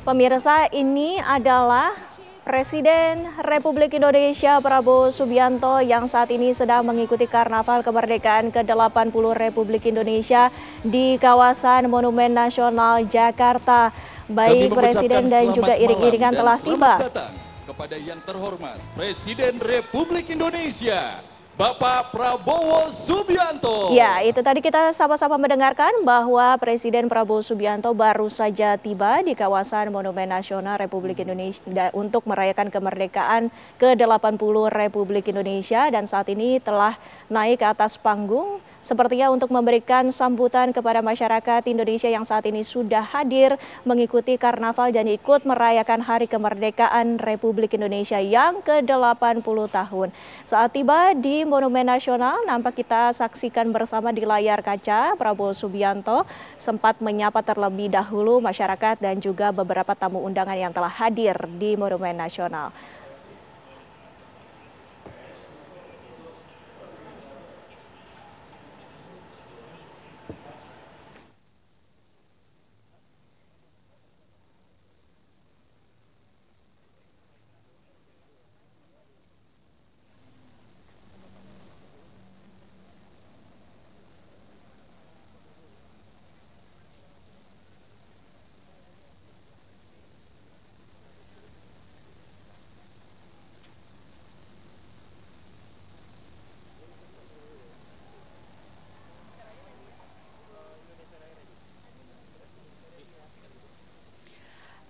Pemirsa, ini adalah Presiden Republik Indonesia Prabowo Subianto yang saat ini sedang mengikuti Karnaval Kemerdekaan ke-80 Republik Indonesia di kawasan Monumen Nasional Jakarta. Baik Presiden dan juga iring-iringan telah tiba. Selamat datang kepada yang terhormat Presiden Republik Indonesia, Bapak Prabowo Subianto. Ya, itu tadi kita sama-sama mendengarkan bahwa Presiden Prabowo Subianto baru saja tiba di kawasan Monumen Nasional Republik Indonesia untuk merayakan kemerdekaan ke-80 Republik Indonesia dan saat ini telah naik ke atas panggung sepertinya untuk memberikan sambutan kepada masyarakat Indonesia yang saat ini sudah hadir mengikuti karnaval dan ikut merayakan Hari Kemerdekaan Republik Indonesia yang ke-80 tahun. Saat tiba di Monumen Nasional, nampak kita saksikan bersama di layar kaca Prabowo Subianto sempat menyapa terlebih dahulu masyarakat dan juga beberapa tamu undangan yang telah hadir di Monumen Nasional.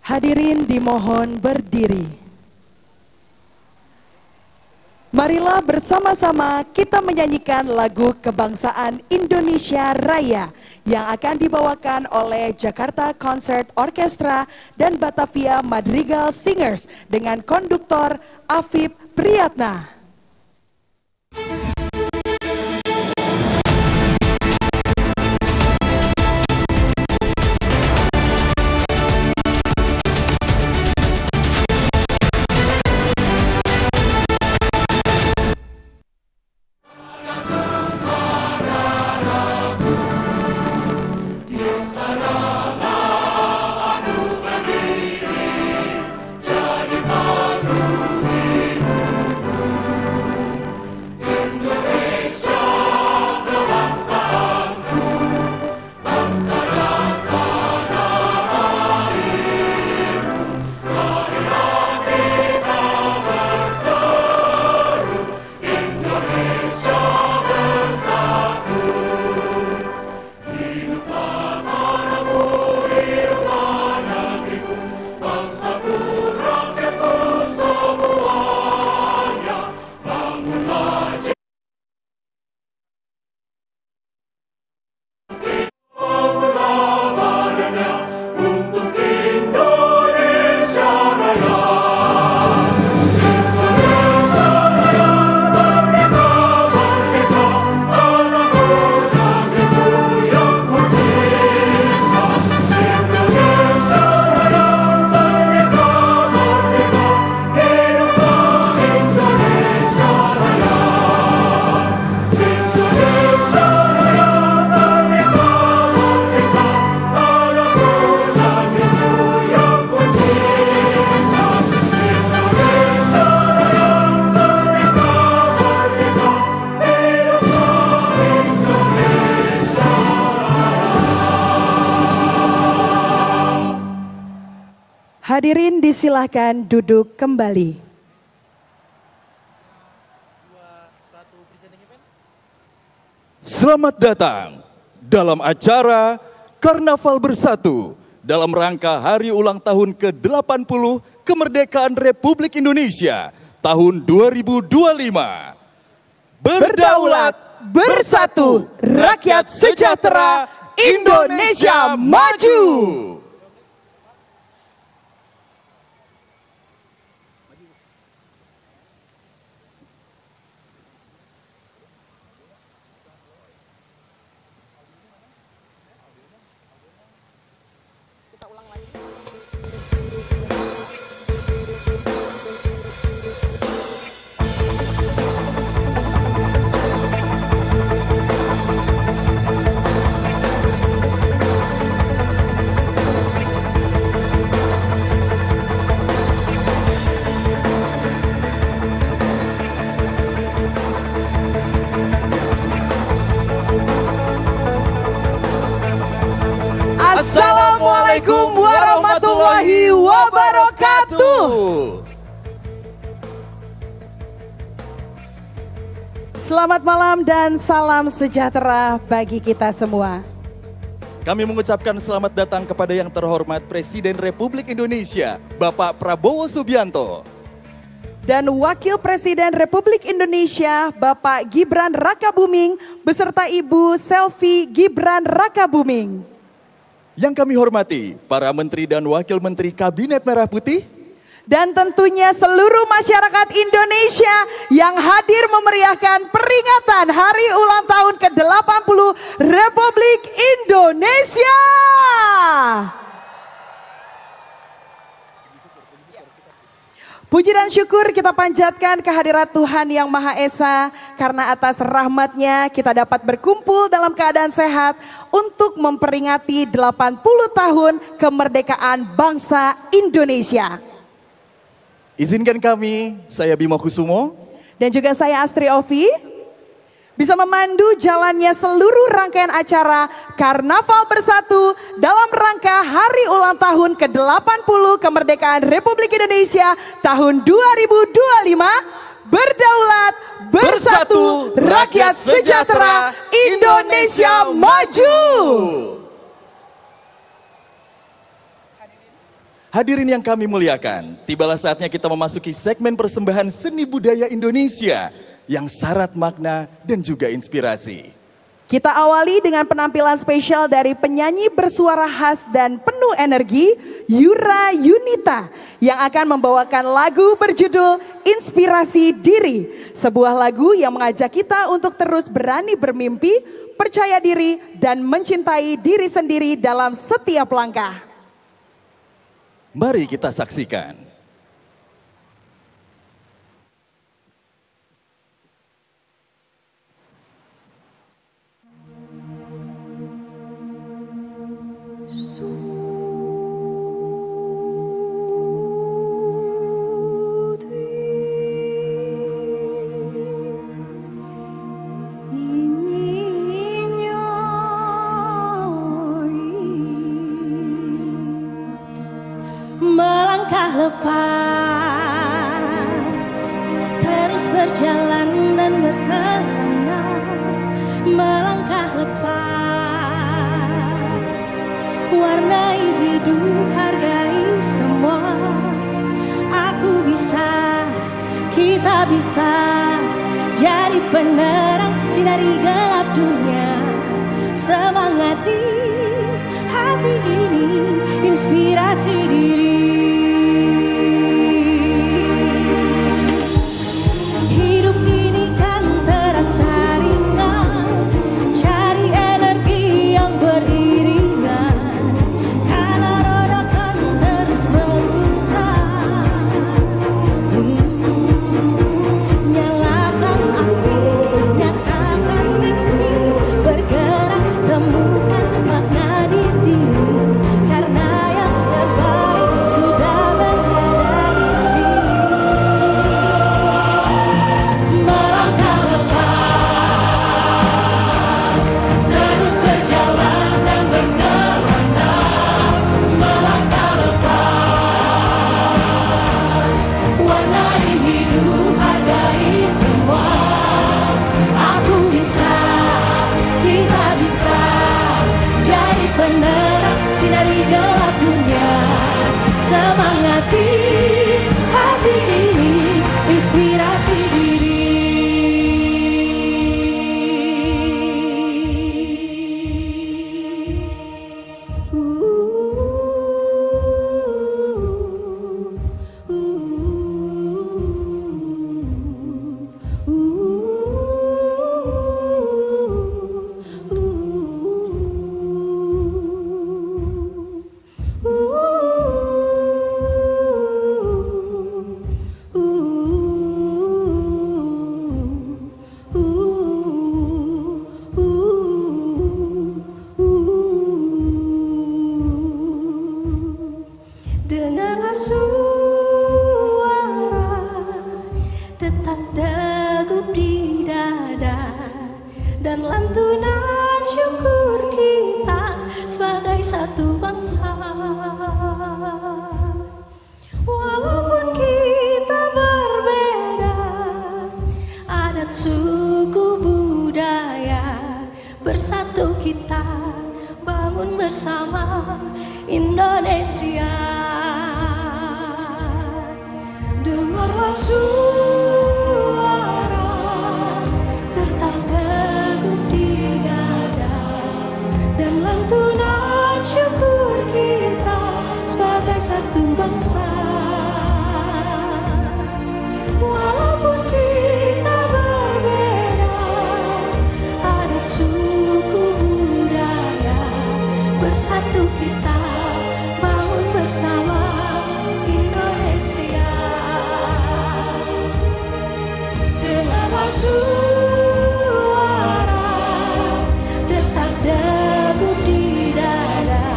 Hadirin dimohon berdiri. Marilah bersama-sama kita menyanyikan lagu kebangsaan Indonesia Raya yang akan dibawakan oleh Jakarta Concert Orchestra dan Batavia Madrigal Singers dengan konduktor Afif Priyatna. Hadirin disilahkan duduk kembali. Selamat datang dalam acara Karnaval Bersatu dalam rangka hari ulang tahun ke-80 Kemerdekaan Republik Indonesia tahun 2025. Berdaulat, bersatu, rakyat sejahtera, Indonesia maju. Assalamualaikum warahmatullahi wabarakatuh. Selamat malam dan salam sejahtera bagi kita semua. Kami mengucapkan selamat datang kepada yang terhormat Presiden Republik Indonesia, Bapak Prabowo Subianto. Dan Wakil Presiden Republik Indonesia, Bapak Gibran Rakabuming, beserta Ibu Selvi Gibran Rakabuming. Yang kami hormati, para Menteri dan Wakil Menteri Kabinet Merah Putih. Dan tentunya seluruh masyarakat Indonesia yang hadir memeriahkan peringatan Hari Ulang Tahun ke-80 Republik Indonesia. Puji dan syukur kita panjatkan kehadirat Tuhan Yang Maha Esa, karena atas rahmat-Nya kita dapat berkumpul dalam keadaan sehat untuk memperingati 80 tahun kemerdekaan bangsa Indonesia. Izinkan kami, saya Bima Kusumo, dan juga saya Astri Ovi, bisa memandu jalannya seluruh rangkaian acara Karnaval Bersatu dalam rangka Hari Ulang Tahun ke-80 Kemerdekaan Republik Indonesia tahun 2025. Berdaulat, bersatu, rakyat sejahtera, Indonesia maju. hadirin yang kami muliakan, tibalah saatnya kita memasuki segmen persembahan seni budaya Indonesia yang syarat makna dan juga inspirasi. Kita awali dengan penampilan spesial dari penyanyi bersuara khas dan penuh energi, Yura Yunita, yang akan membawakan lagu berjudul Inspirasi Diri. Sebuah lagu yang mengajak kita untuk terus berani bermimpi, percaya diri, dan mencintai diri sendiri dalam setiap langkah. Mari kita saksikan. Melangkah lepas, terus berjalan dan berkelana. Melangkah lepas, warnai hidup, hargai semua. Aku bisa, kita bisa jadi penerang, sinari gelap dunia. Semangat di hati ini, inspirasi diri. Hidup ini kan terasa ringan, cari energi yang beriringan, karena roda kan terus berputar. Nyalakan api, nyatakan mimpi, bergerak temukan makna di diri, karena yang terbaik sudah berada di sini. Melangkah lepas, terus berjalan dan berkelana. Melangkah lepas, warnai hidup, hargai semua. Aku bisa, kita bisa jadi penerang, sinari gelap dunia. Semangati hati ini, inspirasi diri. Dengarlah suara detak degup di dada, dan lantunan syukur kita sebagai satu kita bangun bersama Indonesia. Dengarlah suara detak degup di dada dan lantunan syukur kita sebagai satu bangsa. Walaupun kita berbeda adat, suku, budaya, bersatu kita bangun bersama Indonesia. Dengarlah suara detak degup di dada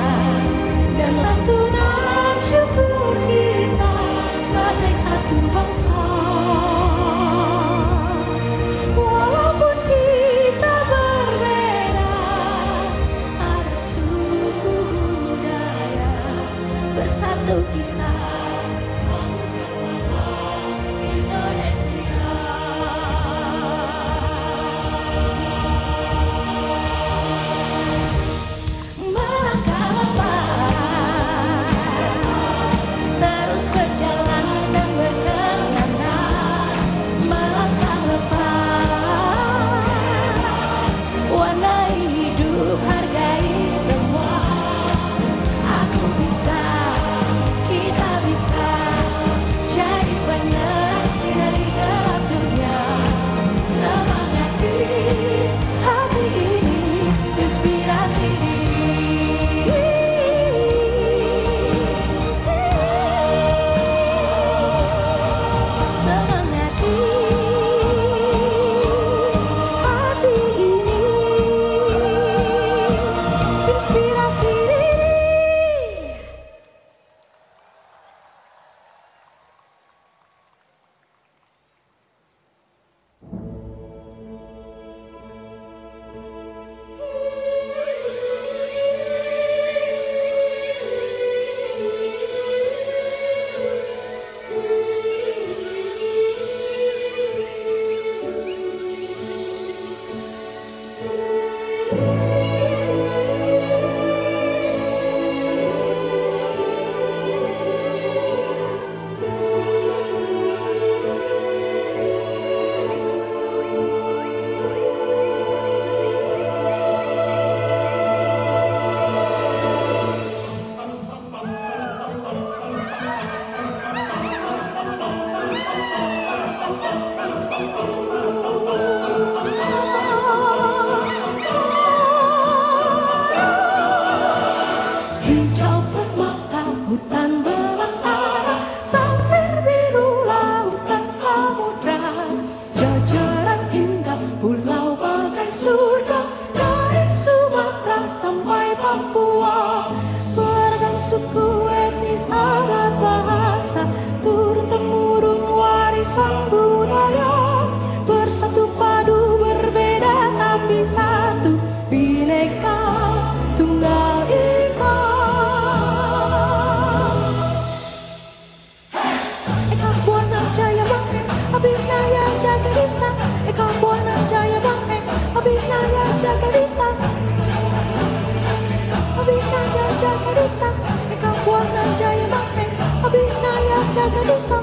dan lantunan syukur kita sebagai satu bangsa. Walaupun kita berbeda adat, suku, budaya, bersatu kita bangun bersama Indonesia. Melangkah lepas, terus berjalan dan berkelana. Melangkah lepas, warnai hidup, hargai semua. Aku bisa, kita bisa jadi penersi dari gelap dunia. Semangati hati ini, inspirasi diri. Semangati hati ini, inspirasi diri. Hijau permata hutan belantara, sampai biru lautan samudra. Jajaran indah pulau bagai surga, dari Sumatera sampai Papua. Beragam suku, etnis, adat, bahasa, turun-temurun warisan budaya. Bersatu padu berbeda tapi satu, Bhinneka Tunggal Ika. Eka Buana Jaya Bangke, Abhinaya Jagadita. Eka Buana Jaya Bangke, Abhinaya Jagadita. Abhinaya Jagadita. Eka Buana Jaya Bangke, Abhinaya Jagadita.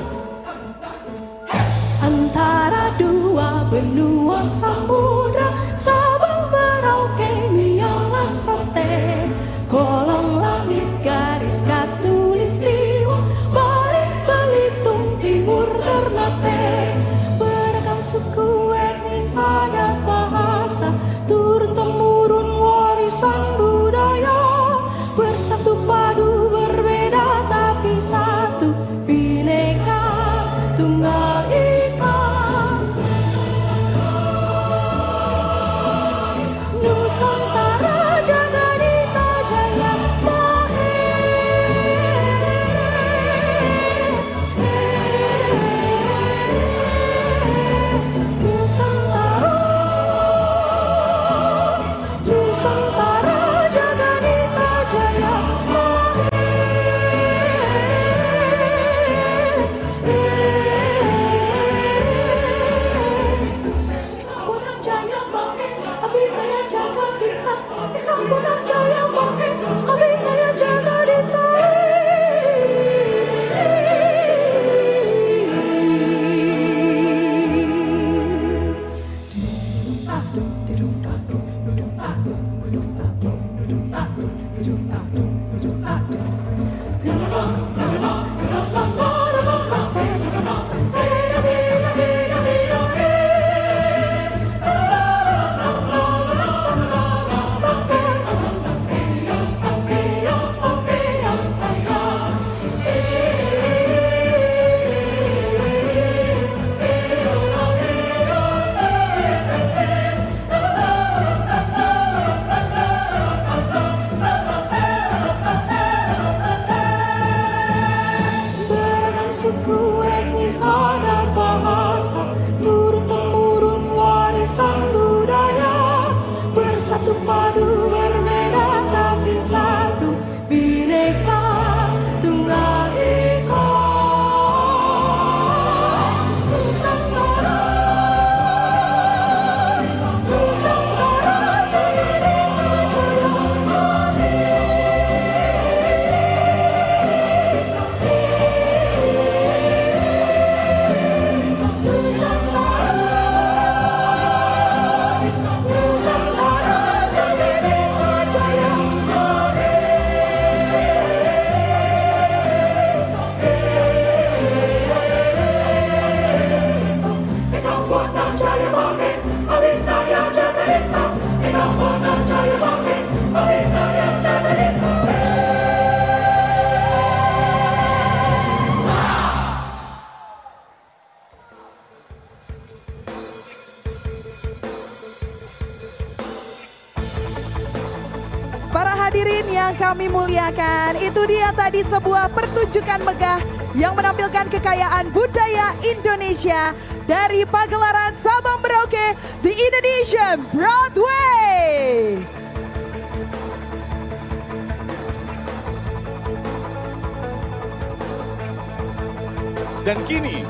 Antara dua benua samudra, Sabang, Merauke, Miangas, Rote, kolong langit, garis khatulistiwa, Bali, Belitung, Timur, Ternate. Beragam suku, etnis, adat, bahasa, turun-temurun warisan budaya. Bersatu padu berbeda tapi satu, Bhinneka Tunggal Ika. Nusantara Jagadita Jaya Nusantara, Nusantara. Suku, etnis, adat, bahasa, turun-temurun warisan budaya, bersatu padu berbeda tapi satu, Bhinneka Tunggal Ika. Nusantara, Nusantara, Jagadita Jaya. Para hadirin yang kami muliakan, itu dia tadi sebuah pertunjukan megah yang menampilkan kekayaan budaya Indonesia dari pagelaran Sabang Merauke di Indonesian Broadway. Dan kini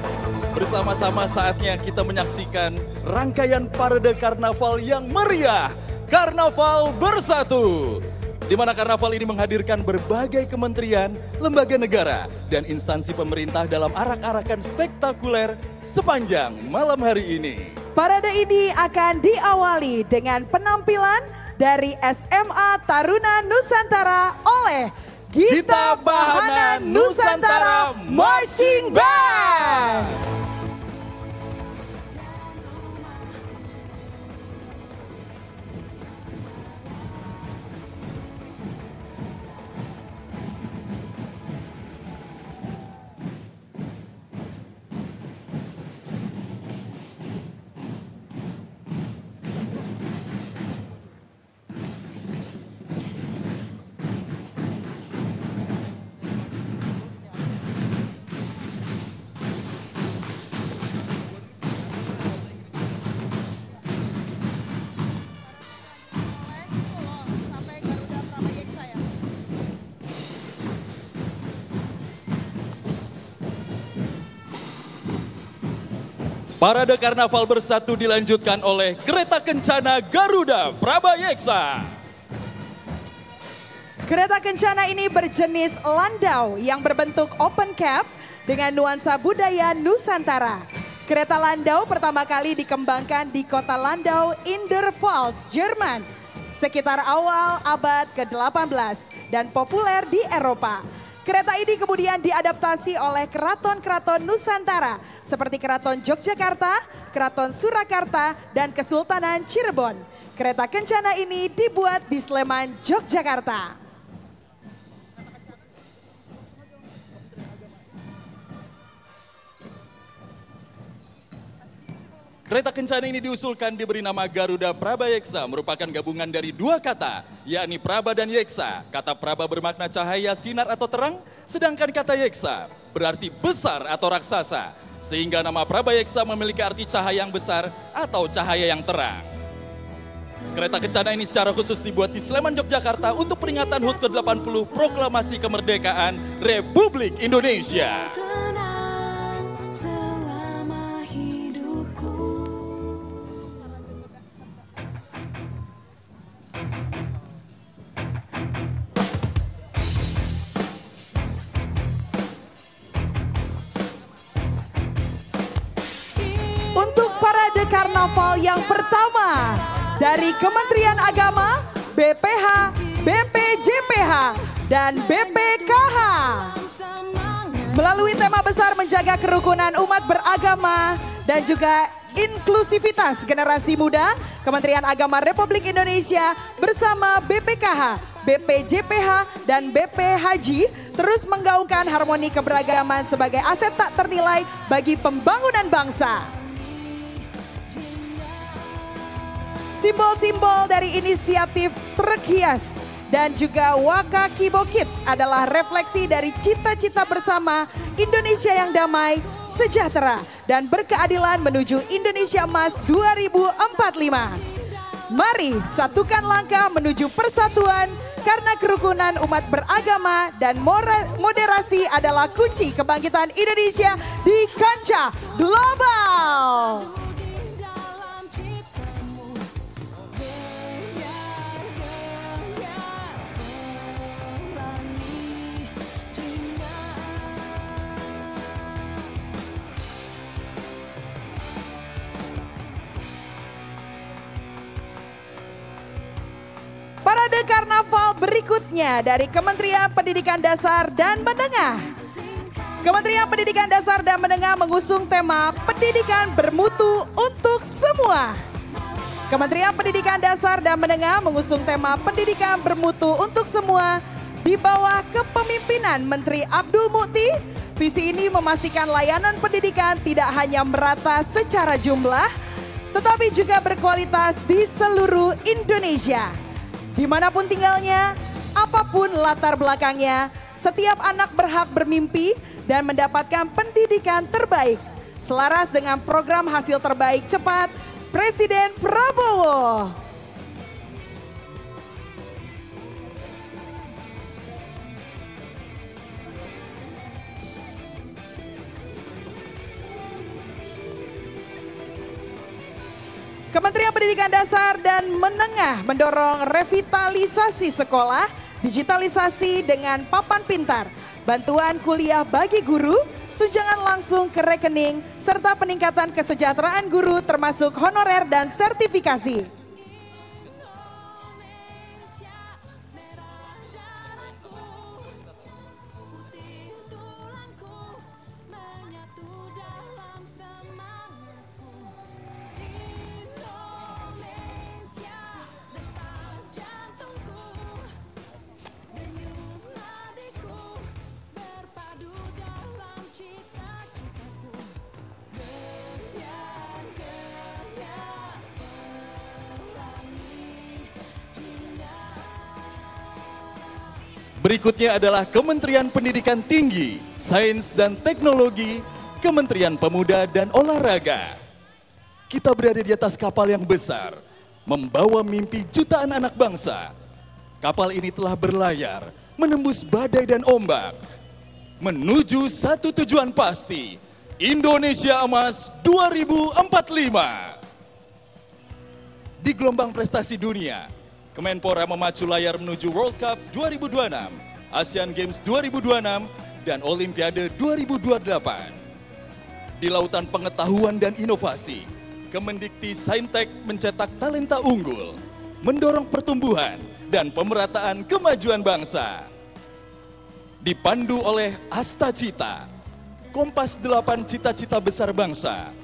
bersama-sama saatnya kita menyaksikan rangkaian parade karnaval yang meriah, Karnaval Bersatu. Di mana karnaval ini menghadirkan berbagai kementerian, lembaga negara, dan instansi pemerintah dalam arak-arakan spektakuler sepanjang malam hari ini. Parade ini akan diawali dengan penampilan dari SMA Taruna Nusantara oleh Gita Bahana Nusantara Marching Band. Parade Karnaval Bersatu dilanjutkan oleh Kereta Kencana Garuda Prabayeksa. Kereta kencana ini berjenis landau yang berbentuk open cab dengan nuansa budaya Nusantara. Kereta landau pertama kali dikembangkan di kota Landau in der Pfalz, Jerman, sekitar awal abad ke-18 dan populer di Eropa. Kereta ini kemudian diadaptasi oleh keraton-keraton Nusantara seperti Keraton Yogyakarta, Keraton Surakarta, dan Kesultanan Cirebon. Kereta kencana ini dibuat di Sleman, Yogyakarta. Kereta kencana ini diusulkan diberi nama Garuda Prabayeksa, merupakan gabungan dari dua kata, yakni Praba dan Yeksa. Kata Praba bermakna cahaya, sinar atau terang, sedangkan kata Yeksa berarti besar atau raksasa. Sehingga nama Prabayeksa memiliki arti cahaya yang besar atau cahaya yang terang. Kereta kencana ini secara khusus dibuat di Sleman, Yogyakarta untuk peringatan HUT ke-80 Proklamasi Kemerdekaan Republik Indonesia. Untuk parade karnaval yang pertama dari Kementerian Agama, BPH, BPJPH, JPH, dan BPKH. Melalui tema besar menjaga kerukunan umat beragama dan juga inklusivitas generasi muda, Kementerian Agama Republik Indonesia bersama BPKH, BPJPH, dan BP Haji terus menggaungkan harmoni keberagaman sebagai aset tak ternilai bagi pembangunan bangsa. Simbol-simbol dari inisiatif Truk Hias dan juga Waka Kibo Kids adalah refleksi dari cita-cita bersama Indonesia yang damai, sejahtera, dan berkeadilan menuju Indonesia Emas 2045. Mari satukan langkah menuju persatuan karena kerukunan umat beragama dan moderasi adalah kunci kebangkitan Indonesia di kancah global. Parade karnaval berikutnya dari Kementerian Pendidikan Dasar dan Menengah. Kementerian Pendidikan Dasar dan Menengah mengusung tema Pendidikan Bermutu untuk Semua. Kementerian Pendidikan Dasar dan Menengah mengusung tema Pendidikan Bermutu untuk Semua di bawah kepemimpinan Menteri Abdul Mukti. Visi ini memastikan layanan pendidikan tidak hanya merata secara jumlah, tetapi juga berkualitas di seluruh Indonesia. Dimanapun tinggalnya, apapun latar belakangnya, setiap anak berhak bermimpi dan mendapatkan pendidikan terbaik. Selaras dengan program hasil terbaik cepat Presiden Prabowo. Kementerian Pendidikan Dasar dan Menengah mendorong revitalisasi sekolah, digitalisasi dengan papan pintar, bantuan kuliah bagi guru, tunjangan langsung ke rekening, serta peningkatan kesejahteraan guru termasuk honorer dan sertifikasi. Berikutnya adalah Kementerian Pendidikan Tinggi, Sains dan Teknologi, Kementerian Pemuda dan Olahraga. Kita berada di atas kapal yang besar, membawa mimpi jutaan anak bangsa. Kapal ini telah berlayar, menembus badai dan ombak, menuju satu tujuan pasti, Indonesia Emas 2045. Di gelombang prestasi dunia, Kemenpora memacu layar menuju World Cup 2026, Asian Games 2026, dan Olimpiade 2028. Di lautan pengetahuan dan inovasi, Kemendikti Saintek mencetak talenta unggul, mendorong pertumbuhan dan pemerataan kemajuan bangsa. Dipandu oleh Asta Cita, Kompas 8 cita-cita besar bangsa.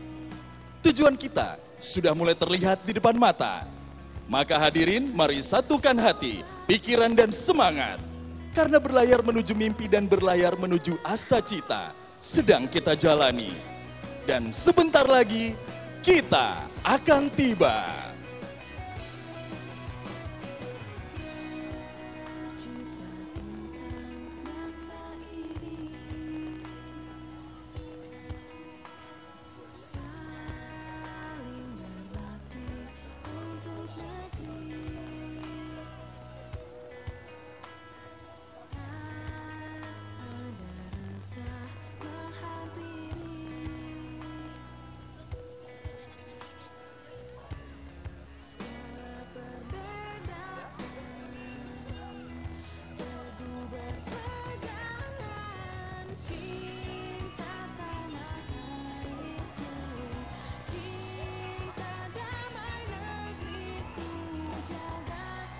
Tujuan kita sudah mulai terlihat di depan mata. Maka hadirin, mari satukan hati, pikiran dan semangat. Karena berlayar menuju mimpi dan berlayar menuju Asta Cita sedang kita jalani. Dan sebentar lagi kita akan tiba.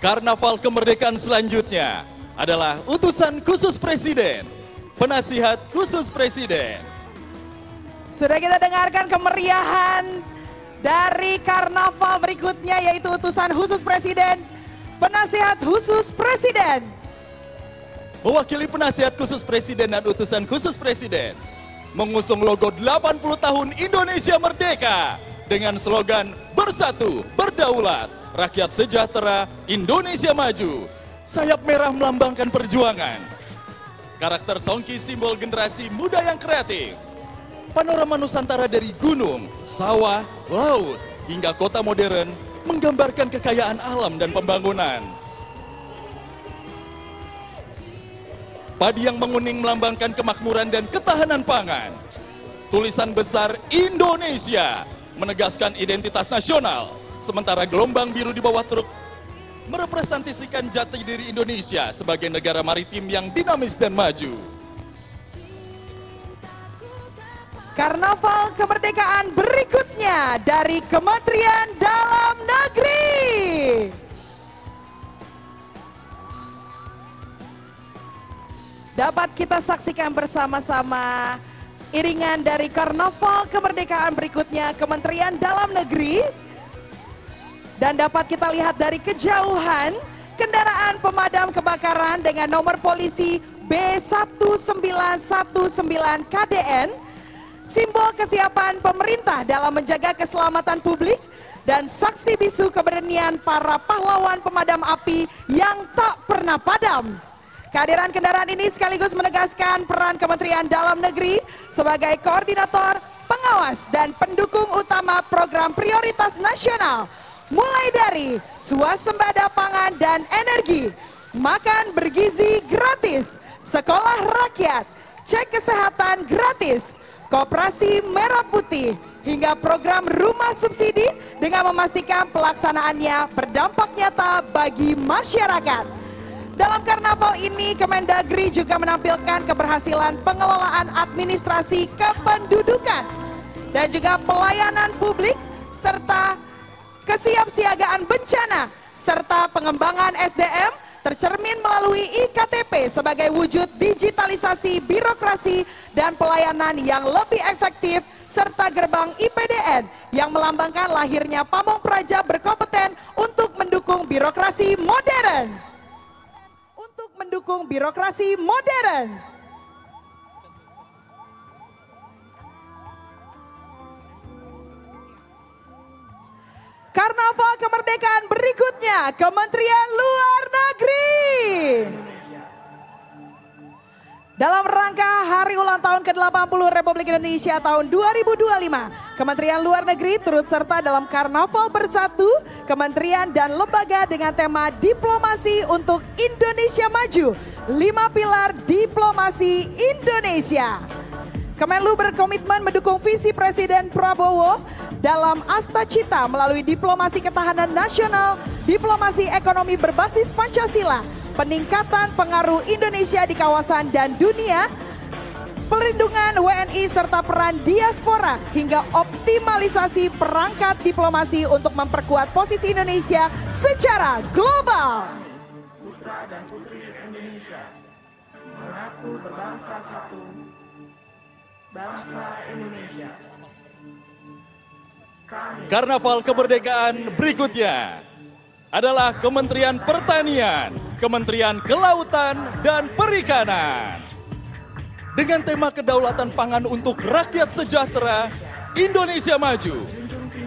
Karnaval kemerdekaan selanjutnya adalah utusan khusus Presiden, penasihat khusus Presiden. Sudah kita dengarkan kemeriahan dari karnaval berikutnya, yaitu utusan khusus Presiden, penasihat khusus Presiden. Mewakili penasihat khusus Presiden dan utusan khusus Presiden, mengusung logo 80 tahun Indonesia Merdeka dengan slogan Bersatu, Berdaulat, Rakyat Sejahtera, Indonesia Maju. Sayap merah melambangkan perjuangan. Karakter tongki simbol generasi muda yang kreatif. Panorama Nusantara dari gunung, sawah, laut, hingga kota modern menggambarkan kekayaan alam dan pembangunan. Padi yang menguning melambangkan kemakmuran dan ketahanan pangan. Tulisan besar Indonesia menegaskan identitas nasional, sementara gelombang biru di bawah truk merepresentasikan jati diri Indonesia sebagai negara maritim yang dinamis dan maju. Karnaval kemerdekaan berikutnya dari Kementerian Dalam Negeri. Dapat kita saksikan bersama-sama iringan dari karnaval kemerdekaan berikutnya Kementerian Dalam Negeri. Dan dapat kita lihat dari kejauhan kendaraan pemadam kebakaran dengan nomor polisi B1919 KDN, simbol kesiapan pemerintah dalam menjaga keselamatan publik dan saksi bisu keberanian para pahlawan pemadam api yang tak pernah padam. Kehadiran kendaraan ini sekaligus menegaskan peran Kementerian Dalam Negeri sebagai koordinator, pengawas, dan pendukung utama program prioritas nasional, mulai dari swasembada pangan dan energi, makan bergizi gratis, sekolah rakyat, cek kesehatan gratis, Koperasi Merah Putih, hingga program rumah subsidi dengan memastikan pelaksanaannya berdampak nyata bagi masyarakat. Dalam karnaval ini, Kemendagri juga menampilkan keberhasilan pengelolaan administrasi kependudukan dan juga pelayanan publik serta kesiapsiagaan bencana serta pengembangan SDM tercermin melalui IKTP sebagai wujud digitalisasi birokrasi dan pelayanan yang lebih efektif serta gerbang IPDN yang melambangkan lahirnya pamong praja berkompeten untuk mendukung birokrasi modern. Karnaval kemerdekaan berikutnya Kementerian Luar Negeri. Dalam rangka hari ulang tahun ke-80 Republik Indonesia tahun 2025, Kementerian Luar Negeri turut serta dalam Karnaval Bersatu Kementerian dan lembaga dengan tema Diplomasi untuk Indonesia Maju, 5 pilar diplomasi Indonesia. Kemenlu berkomitmen mendukung visi Presiden Prabowo dalam Asta Cita melalui diplomasi ketahanan nasional, diplomasi ekonomi berbasis Pancasila, peningkatan pengaruh Indonesia di kawasan dan dunia, perlindungan WNI serta peran diaspora, hingga optimalisasi perangkat diplomasi untuk memperkuat posisi Indonesia secara global. Putra dan putri Indonesia mengaku berbangsa satu, bangsa Indonesia. Karnaval kemerdekaan berikutnya adalah Kementerian Pertanian, Kementerian Kelautan dan Perikanan. Dengan tema kedaulatan pangan untuk rakyat sejahtera, Indonesia Maju,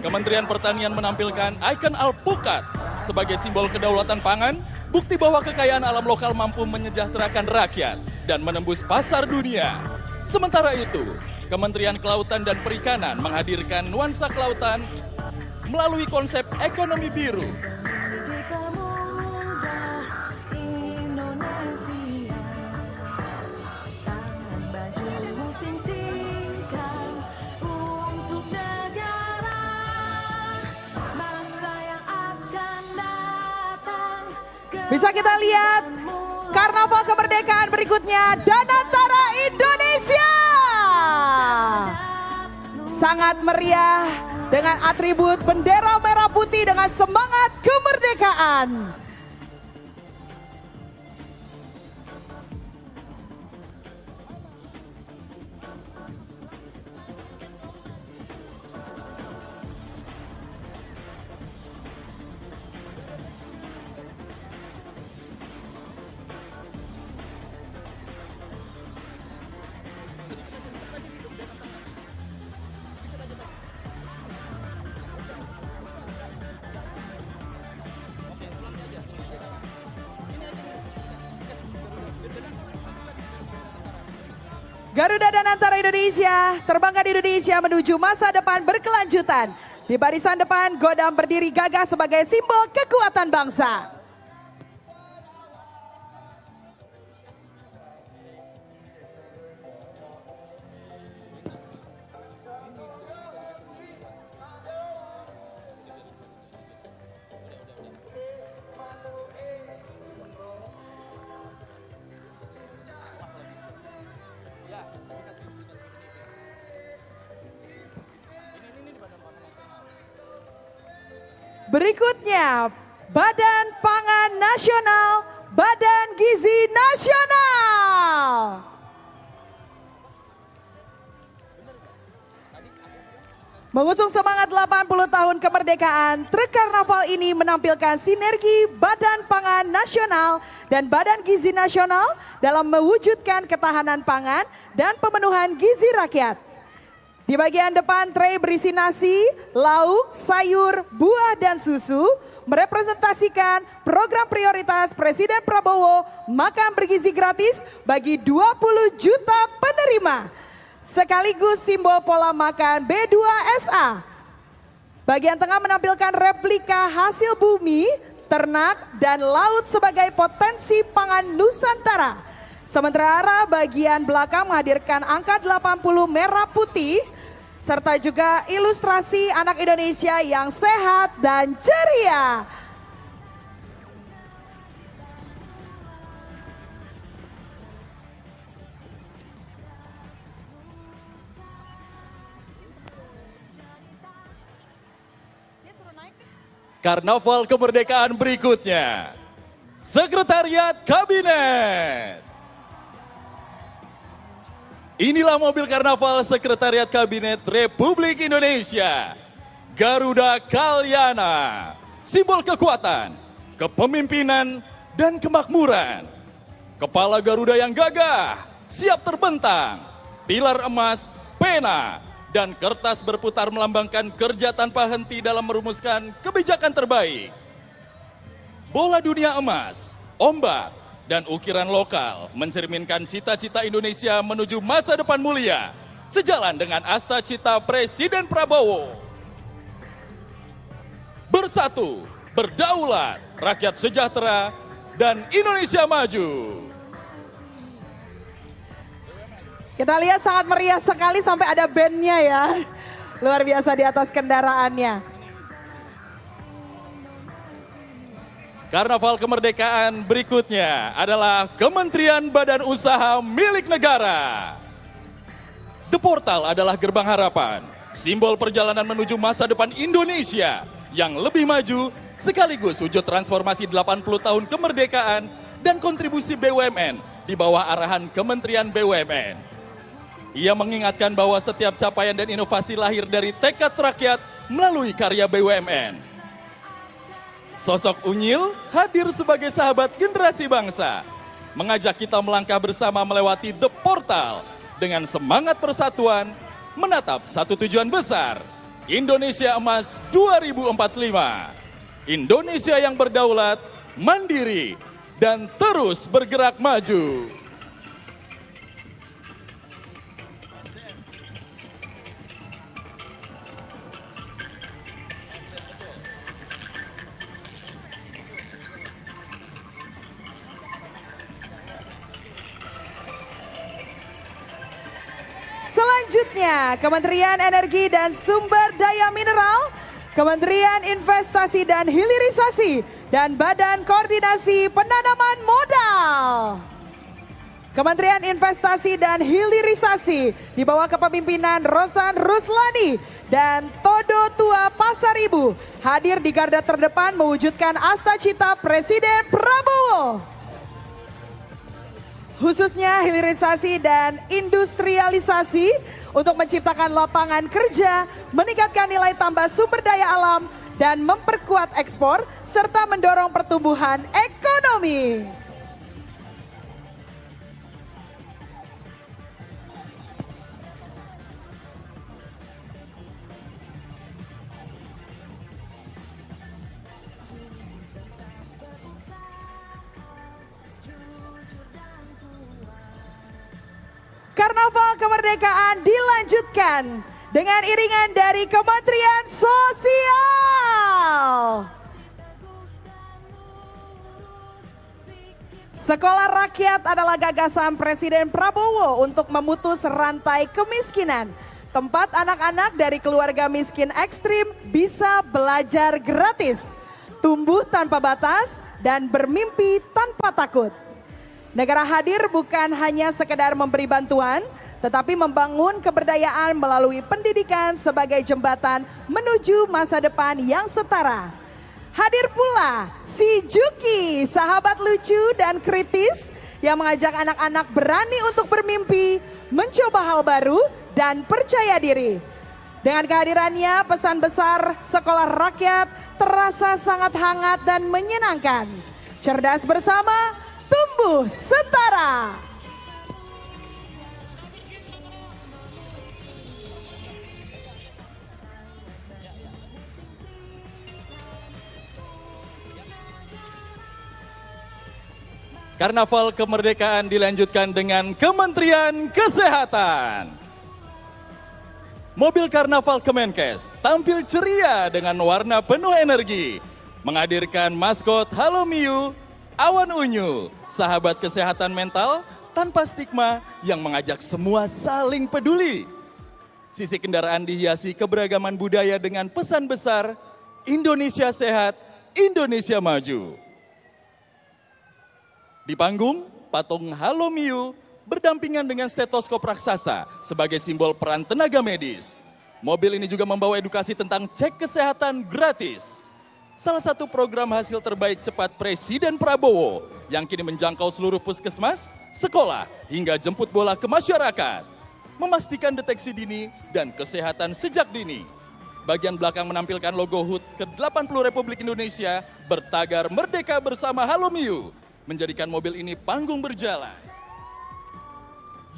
Kementerian Pertanian menampilkan ikon alpukat sebagai simbol kedaulatan pangan, bukti bahwa kekayaan alam lokal mampu menyejahterakan rakyat dan menembus pasar dunia. Sementara itu, Kementerian Kelautan dan Perikanan menghadirkan nuansa kelautan melalui konsep ekonomi biru. Bisa kita lihat Karnaval kemerdekaan berikutnya, Danantara Indonesia. Sangat meriah dengan atribut bendera merah putih dengan semangat kemerdekaan. Garuda dan Antara Indonesia terbangkan Indonesia menuju masa depan berkelanjutan. Di barisan depan, Godam berdiri gagah sebagai simbol kekuatan bangsa. Berikutnya, Badan Pangan Nasional, Badan Gizi Nasional. Mengusung semangat 80 tahun kemerdekaan, truk karnaval ini menampilkan sinergi Badan Pangan Nasional dan Badan Gizi Nasional dalam mewujudkan ketahanan pangan dan pemenuhan gizi rakyat. Di bagian depan trei berisi nasi, lauk, sayur, buah, dan susu merepresentasikan program prioritas Presiden Prabowo makan bergizi gratis bagi 20 juta penerima. Sekaligus simbol pola makan B2SA. Bagian tengah menampilkan replika hasil bumi, ternak, dan laut sebagai potensi pangan Nusantara. Sementara bagian belakang menghadirkan angka 80 merah putih, serta juga ilustrasi anak Indonesia yang sehat dan ceria. Karnaval kemerdekaan berikutnya, Sekretariat Kabinet. Inilah mobil karnaval Sekretariat Kabinet Republik Indonesia, Garuda Kalyana, simbol kekuatan, kepemimpinan, dan kemakmuran. Kepala Garuda yang gagah, siap terbentang, pilar emas, pena, dan kertas berputar melambangkan kerja tanpa henti dalam merumuskan kebijakan terbaik. Bola dunia emas, ombak, dan ukiran lokal mencerminkan cita-cita Indonesia menuju masa depan mulia, sejalan dengan asta cita Presiden Prabowo. Bersatu, berdaulat, rakyat sejahtera, dan Indonesia maju. Kita lihat sangat meriah sekali sampai ada bandnya ya. Luar biasa di atas kendaraannya. Karnaval kemerdekaan berikutnya adalah Kementerian Badan Usaha milik negara. The Portal adalah gerbang harapan, simbol perjalanan menuju masa depan Indonesia yang lebih maju sekaligus wujud transformasi 80 tahun kemerdekaan dan kontribusi BUMN di bawah arahan Kementerian BUMN. Ia mengingatkan bahwa setiap capaian dan inovasi lahir dari tekad rakyat melalui karya BUMN. Sosok Unyil hadir sebagai sahabat generasi bangsa, mengajak kita melangkah bersama melewati The Portal dengan semangat persatuan, menatap satu tujuan besar, Indonesia Emas 2045. Indonesia yang berdaulat, mandiri, dan terus bergerak maju. Selanjutnya, Kementerian Energi dan Sumber Daya Mineral, Kementerian Investasi dan Hilirisasi, dan Badan Koordinasi Penanaman Modal. Kementerian Investasi dan Hilirisasi di bawah kepemimpinan Rosan Ruslani dan Todo Tua Pasar Ibu hadir di garda terdepan mewujudkan asta cita Presiden Prabowo. Khususnya hilirisasi dan industrialisasi untuk menciptakan lapangan kerja, meningkatkan nilai tambah sumber daya alam, dan memperkuat ekspor, serta mendorong pertumbuhan ekonomi. Karnaval Kemerdekaan dilanjutkan dengan iringan dari Kementerian Sosial. Sekolah Rakyat adalah gagasan Presiden Prabowo untuk memutus rantai kemiskinan. Tempat anak-anak dari keluarga miskin ekstrim bisa belajar gratis, tumbuh tanpa batas, dan bermimpi tanpa takut. Negara hadir bukan hanya sekedar memberi bantuan, tetapi membangun keberdayaan melalui pendidikan sebagai jembatan menuju masa depan yang setara. Hadir pula si Juki, sahabat lucu dan kritis yang mengajak anak-anak berani untuk bermimpi, mencoba hal baru, dan percaya diri. Dengan kehadirannya, pesan besar Sekolah Rakyat terasa sangat hangat dan menyenangkan. Cerdas bersama, tumbuh setara. Karnaval Kemerdekaan dilanjutkan dengan Kementerian Kesehatan. Mobil Karnaval Kemenkes tampil ceria dengan warna penuh energi, menghadirkan maskot Halo Miu, Awan Unyu, sahabat kesehatan mental tanpa stigma yang mengajak semua saling peduli. Sisi kendaraan dihiasi keberagaman budaya dengan pesan besar, Indonesia sehat, Indonesia maju. Di panggung, patung Halo Miu berdampingan dengan stetoskop raksasa sebagai simbol peran tenaga medis. Mobil ini juga membawa edukasi tentang cek kesehatan gratis. Salah satu program hasil terbaik cepat Presiden Prabowo yang kini menjangkau seluruh puskesmas, sekolah, hingga jemput bola ke masyarakat. Memastikan deteksi dini dan kesehatan sejak dini. Bagian belakang menampilkan logo HUT ke-80 Republik Indonesia bertagar Merdeka Bersama Halo Miu, menjadikan mobil ini panggung berjalan.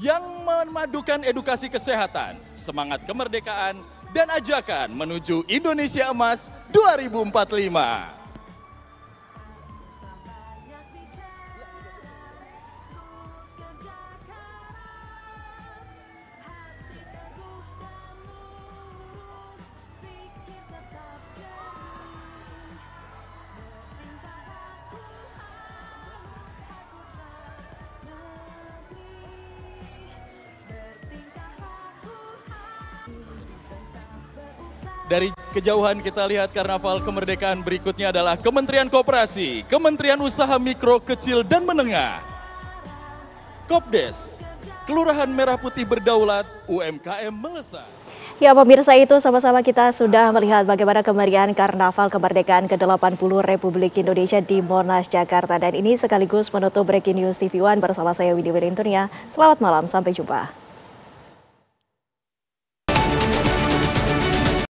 Yang memadukan edukasi kesehatan, semangat kemerdekaan, dan ajakan menuju Indonesia Emas 2045. Dari kejauhan kita lihat karnaval kemerdekaan berikutnya adalah Kementerian Koperasi, Kementerian Usaha Mikro, Kecil, dan Menengah. Kopdes, Kelurahan Merah Putih Berdaulat, UMKM melesat. Ya pemirsa, itu sama-sama kita sudah melihat bagaimana kemeriahan Karnaval Kemerdekaan ke-80 Republik Indonesia di Monas, Jakarta. Dan ini sekaligus menutup Breaking News TV One bersama saya Widi Wirintunia. Selamat malam, sampai jumpa.